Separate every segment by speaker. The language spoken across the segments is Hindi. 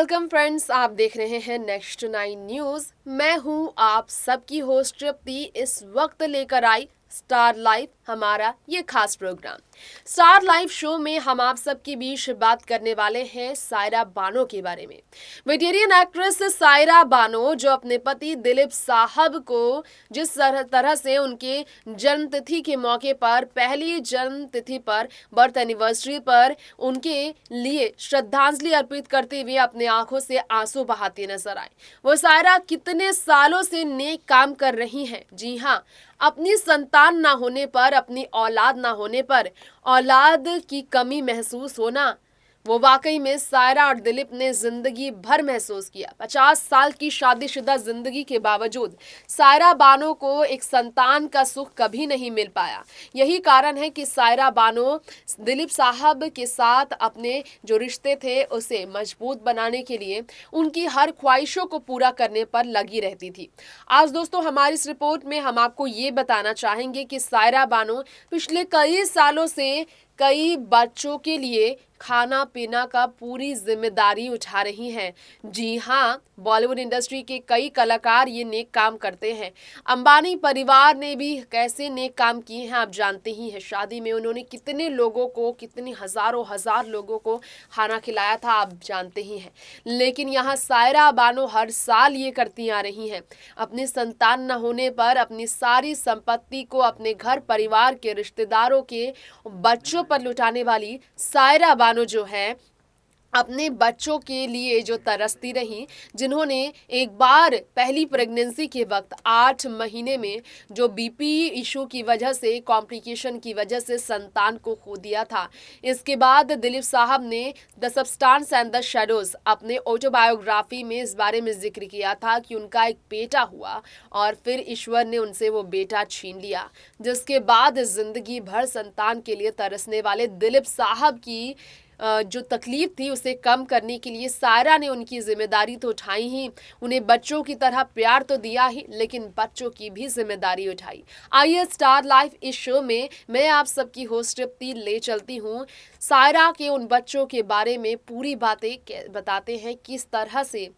Speaker 1: वेलकम फ्रेंड्स, आप देख रहे हैं नेक्स्ट 9 न्यूज। मैं हूं आप सबकी होस्ट तृप्ति। इस वक्त लेकर आई स्टार लाइव हमारा ये खास प्रोग्राम। स्टार लाइव शो में हम आप सबके बीच बात करने वाले हैं सायरा बानो के बारे में। वेटेरियन एक्ट्रेस सायरा बानो जो अपने पति दिलीप साहब को जिस तरह से उनके जन्म तिथि के मौके पर, पहली जन्म तिथि पर, बर्थ एनिवर्सरी पर उनके लिए श्रद्धांजलि अर्पित करते हुए अपने आंखों से आंसू बहाती नजर आए। वो सायरा कितने सालों से नेक काम कर रही हैं। जी हाँ, अपनी संतान ना होने पर, अपनी औलाद ना होने पर औलाद की कमी महसूस होना, वो वाकई में सायरा और दिलीप ने जिंदगी भर महसूस किया। 50 साल की शादीशुदा जिंदगी के बावजूद सायरा बानो को एक संतान का सुख कभी नहीं मिल पाया। यही कारण है कि सायरा बानो दिलीप साहब के साथ अपने जो रिश्ते थे उसे मजबूत बनाने के लिए उनकी हर ख्वाहिशों को पूरा करने पर लगी रहती थी। आज दोस्तों हमारी इस रिपोर्ट में हम आपको ये बताना चाहेंगे कि सायरा बानो पिछले कई सालों से कई बच्चों के लिए खाना पीना का पूरी जिम्मेदारी उठा रही हैं। जी हाँ, बॉलीवुड इंडस्ट्री के कई कलाकार ये नेक काम करते हैं। अंबानी परिवार ने भी कैसे नेक काम किए हैं आप जानते ही हैं। शादी में उन्होंने कितने लोगों को, कितने हजार लोगों को खाना खिलाया था आप जानते ही हैं। लेकिन यहाँ सायरा बानो हर साल ये करती आ रही हैं। अपनी संतान न होने पर अपनी सारी संपत्ति को अपने घर परिवार के रिश्तेदारों के बच्चों पर लुटाने वाली सायरा बानो जो है, अपने बच्चों के लिए जो तरसती रही, जिन्होंने एक बार पहली प्रेगनेंसी के वक्त 8 महीने में जो बीपी इशू की वजह से, कॉम्प्लिकेशन की वजह से संतान को खो दिया था। इसके बाद दिलीप साहब ने the substance and the shadows अपने ऑटोबायोग्राफी में इस बारे में जिक्र किया था कि उनका एक बेटा हुआ और फिर ईश्वर ने उनसे वो बेटा छीन लिया। जिसके बाद जिंदगी भर संतान के लिए तरसने वाले दिलीप साहब की जो तकलीफ थी उसे कम करने के लिए सायरा ने उनकी जिम्मेदारी तो उठाई ही, उन्हें बच्चों की तरह प्यार तो दिया ही, लेकिन बच्चों की भी जिम्मेदारी उठाई। आइए स्टार लाइव इस शो में मैं आप सबकी होस्ट तृप्ति ले चलती हूँ सायरा के उन बच्चों के बारे में, पूरी बातें बताते हैं किस तरह से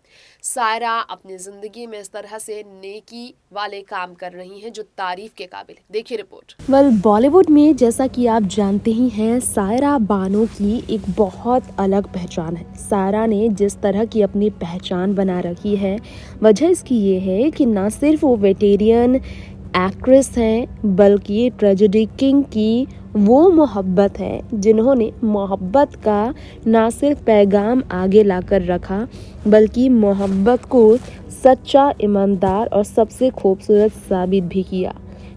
Speaker 1: सायरा अपनी जिंदगी में इस तरह से नेकी वाले काम कर रही हैं जो तारीफ के काबिल है। देखिए रिपोर्ट।
Speaker 2: बॉलीवुड में जैसा कि आप जानते ही हैं, सायरा बानो की एक बहुत अलग पहचान है। सायरा ने जिस तरह की अपनी पहचान बना रखी है, वजह इसकी ये है कि ना सिर्फ वो वेटेरियन एक्ट्रेस हैं, बल्कि ट्रेजेडी किंग की वो मोहब्बत है जिन्होंने मोहब्बत का ना सिर्फ पैगाम आगे लाकर रखा, बल्कि मोहब्बत को सच्चा, ईमानदार और सबसे खूबसूरत साबित भी किया।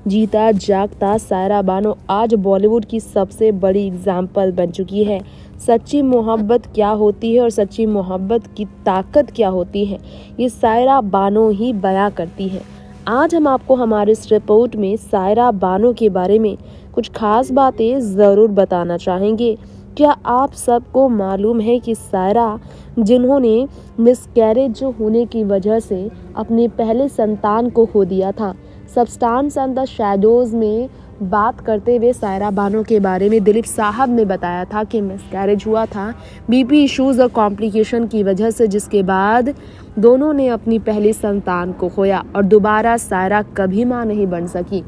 Speaker 2: जीता जागता सायरा बानो आज बॉलीवुड की सबसे बड़ी एग्जाम्पल बन चुकी है। सच्ची मोहब्बत क्या होती है और सच्ची मोहब्बत की ताकत क्या होती है, ये सायरा बानो ही बयां करती है। आज हम आपको हमारे इस रिपोर्ट में सायरा बानो के बारे में कुछ खास बातें ज़रूर बताना चाहेंगे। क्या आप सबको मालूम है कि सायरा, जिन्होंने मिसकैरेज होने की वजह से अपने पहले संतान को खो दिया था, सब्सटेंस एंड द शैडोज में बात करते हुए सायरा बानो के बारे में दिलीप साहब ने बताया था कि मिसकैरेज हुआ था बीपी इश्यूज और कॉम्प्लिकेशन की वजह से, जिसके बाद दोनों ने अपनी पहली संतान को खोया और दोबारा सायरा कभी मां नहीं बन सकी।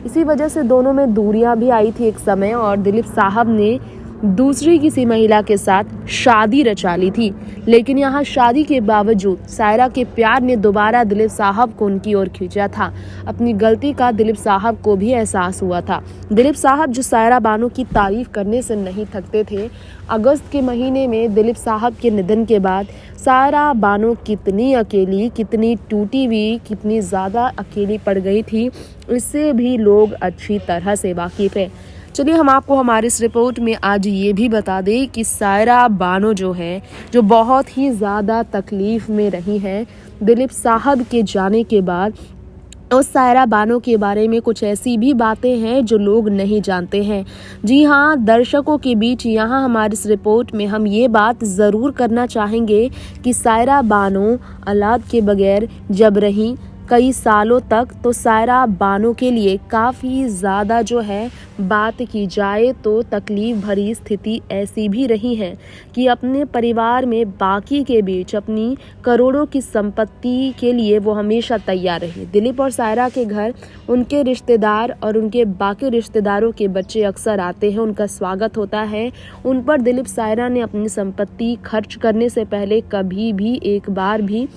Speaker 2: इसी वजह से दोनों में दूरियां भी आई थी एक समय और दिलीप साहब ने दूसरी किसी महिला के साथ शादी रचा ली थी। लेकिन यहाँ शादी के बावजूद सायरा के प्यार ने दोबारा दिलीप साहब को उनकी ओर खींचा था। अपनी गलती का दिलीप साहब को भी एहसास हुआ था। दिलीप साहब जो सायरा बानो की तारीफ करने से नहीं थकते थे। अगस्त के महीने में दिलीप साहब के निधन के बाद सायरा बानो कितनी अकेली, कितनी टूटी हुई, कितनी ज़्यादा अकेली पड़ गई थी, इससे भी लोग अच्छी तरह से वाकिफ़ है। चलिए हम आपको हमारी इस रिपोर्ट में आज ये भी बता दें कि सायरा बानो जो है, जो बहुत ही ज़्यादा तकलीफ़ में रही हैं दिलीप साहब के जाने के बाद, उस सायरा बानो के बारे में कुछ ऐसी भी बातें हैं जो लोग नहीं जानते हैं। जी हाँ, दर्शकों के बीच यहाँ हमारी इस रिपोर्ट में हम ये बात ज़रूर करना चाहेंगे कि सायरा बानो औलाद के बगैर जब रहीं कई सालों तक। तो सायरा बानो के लिए काफ़ी ज़्यादा जो है बात की जाए तो तकलीफ भरी स्थिति ऐसी भी रही है कि अपने परिवार में बाकी के बीच अपनी करोड़ों की संपत्ति के लिए वो हमेशा तैयार रही। दिलीप और सायरा के घर उनके रिश्तेदार और उनके बाकी रिश्तेदारों के बच्चे अक्सर आते हैं, उनका स्वागत होता है। उन पर दिलीप सायरा ने अपनी संपत्ति खर्च करने से पहले कभी भी एक बार भी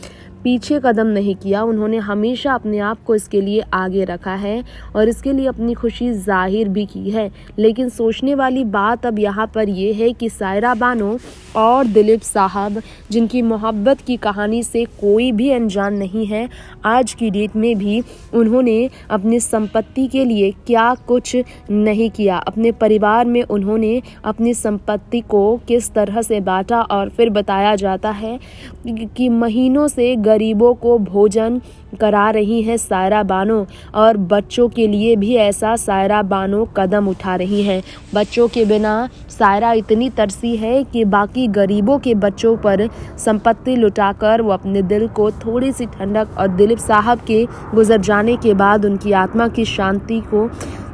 Speaker 2: पीछे कदम नहीं किया। उन्होंने हमेशा अपने आप को इसके लिए आगे रखा है और इसके लिए अपनी खुशी जाहिर भी की है। लेकिन सोचने वाली बात अब यहाँ पर ये है कि सायरा बानो और दिलीप साहब, जिनकी मोहब्बत की कहानी से कोई भी अनजान नहीं है, आज की डेट में भी उन्होंने अपनी संपत्ति के लिए क्या कुछ नहीं किया। अपने परिवार में उन्होंने अपनी संपत्ति को किस तरह से बांटा और फिर बताया जाता है कि महीनों से गरीबों को भोजन करा रही हैं सायरा बानो और बच्चों के लिए भी ऐसा सायरा बानो कदम उठा रही हैं। बच्चों के बिना सायरा इतनी तरसी है कि बाकी गरीबों के बच्चों पर संपत्ति लुटाकर वो अपने दिल को थोड़ी सी ठंडक और दिलीप साहब के गुजर जाने के बाद उनकी आत्मा की शांति को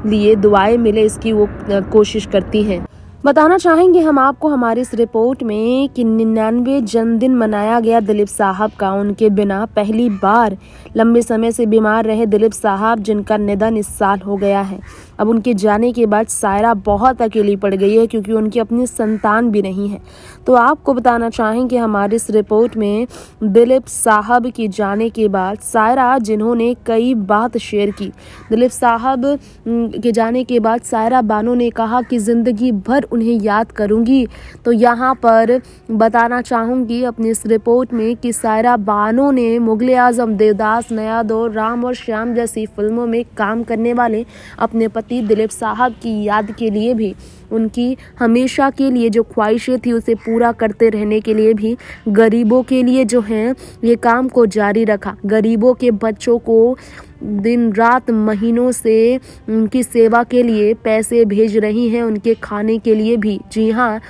Speaker 2: लिए दुआएं मिले इसकी वो कोशिश करती हैं। बताना चाहेंगे हम आपको हमारी इस रिपोर्ट में कि 99 जन्मदिन मनाया गया दिलीप साहब का। उनके बिना पहली बार लंबे समय से बीमार रहे दिलीप साहब, जिनका निधन इस साल हो गया है। अब उनके जाने के बाद सायरा बहुत अकेली पड़ गई है क्योंकि उनकी अपनी संतान भी नहीं है। तो आपको बताना चाहेंगे हमारी इस रिपोर्ट में दिलीप साहब के जाने के बाद सायरा, जिन्होंने कई बात शेयर की, दिलीप साहब के जाने के बाद सायरा बानो ने कहा कि ज़िंदगी भर उन्हें याद करूंगी। तो यहाँ पर बताना चाहूँगी अपनी इस रिपोर्ट में कि सायरा बानो ने मुगले आजम, देवदास, नया दौर, राम और श्याम जैसी फिल्मों में काम करने वाले अपने पति दिलीप साहब की याद के लिए भी, उनकी हमेशा के लिए जो ख्वाहिशें थी उसे पूरा करते रहने के लिए भी गरीबों के लिए जो है ये काम को जारी रखा। गरीबों के बच्चों को दिन रात महीनों से उनकी सेवा के लिए पैसे भेज रही हैं, उनके खाने के लिए भी। जी हाँ,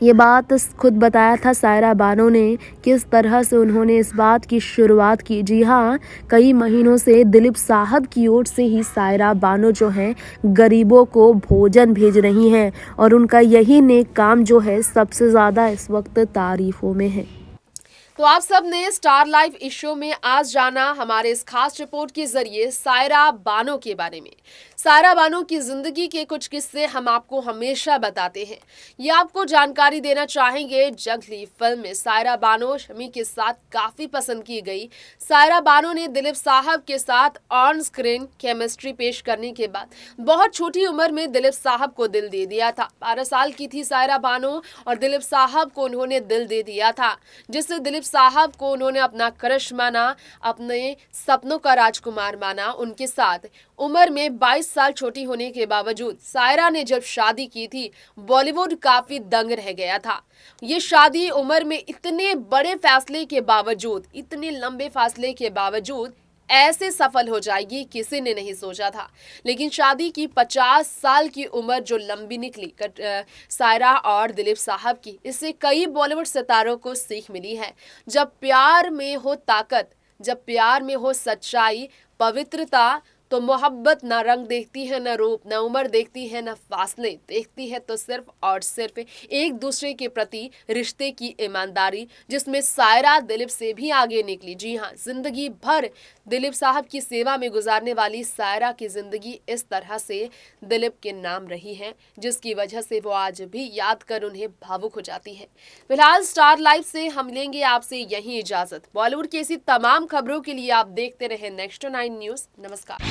Speaker 2: ये बात खुद बताया था सायरा बानो ने किस तरह से उन्होंने इस बात की शुरुआत की। जी हाँ, कई महीनों से दिलीप साहब की ओर से ही सायरा बानो जो हैं गरीबों को भोजन भेज रही हैं और उनका यही नेक काम जो है सबसे ज़्यादा इस वक्त तारीफों में है।
Speaker 1: तो आप सब ने स्टार लाइव इस शो में आज जाना हमारे इस खास रिपोर्ट के जरिए सायरा बानो के बारे में। सायरा बानो की जिंदगी के कुछ किस्से हम आपको हमेशा बताते हैं। ये आपको जानकारी देना चाहेंगे, जंगली फिल्म में सायरा बानो शमी के साथ काफी पसंद की गई। सायरा बानो ने दिलीप साहब के साथ ऑन स्क्रीन केमिस्ट्री पेश करने के बाद बहुत छोटी उम्र में दिलीप साहब को दिल दे दिया था। 12 साल की थी सायरा बानो और दिलीप साहब को उन्होंने दिल दे दिया था, जिससे दिलीप साहब को उन्होंने अपना क्रश माना, अपने सपनों का राजकुमार माना। उनके साथ उम्र में 22 साल छोटी होने के बावजूद सायरा ने जब शादी की थी, बॉलीवुड काफी दंग रह गया था। ये शादी उम्र में इतने बड़े फैसले के बावजूद, इतने लंबे फासले के बावजूद ऐसे सफल हो जाएगी किसी ने नहीं सोचा था। लेकिन शादी की 50 साल की उम्र जो लंबी निकली सायरा और दिलीप साहब की, इससे कई बॉलीवुड सितारों को सीख मिली है। जब प्यार में हो ताकत, जब प्यार में हो सच्चाई, पवित्रता, तो मोहब्बत ना रंग देखती है, ना रूप, ना उम्र देखती है, ना फासले देखती है, तो सिर्फ और सिर्फ एक दूसरे के प्रति रिश्ते की ईमानदारी, जिसमें सायरा दिलीप से भी आगे निकली। जी हाँ, जिंदगी भर दिलीप साहब की सेवा में गुजारने वाली सायरा की जिंदगी इस तरह से दिलीप के नाम रही है, जिसकी वजह से वो आज भी याद कर उन्हें भावुक हो जाती है। फिलहाल स्टार लाइव से हम लेंगे आपसे यही इजाजत। बॉलीवुड की ऐसी तमाम खबरों के लिए आप देखते रहे नेक्स्ट 9 न्यूज। नमस्कार।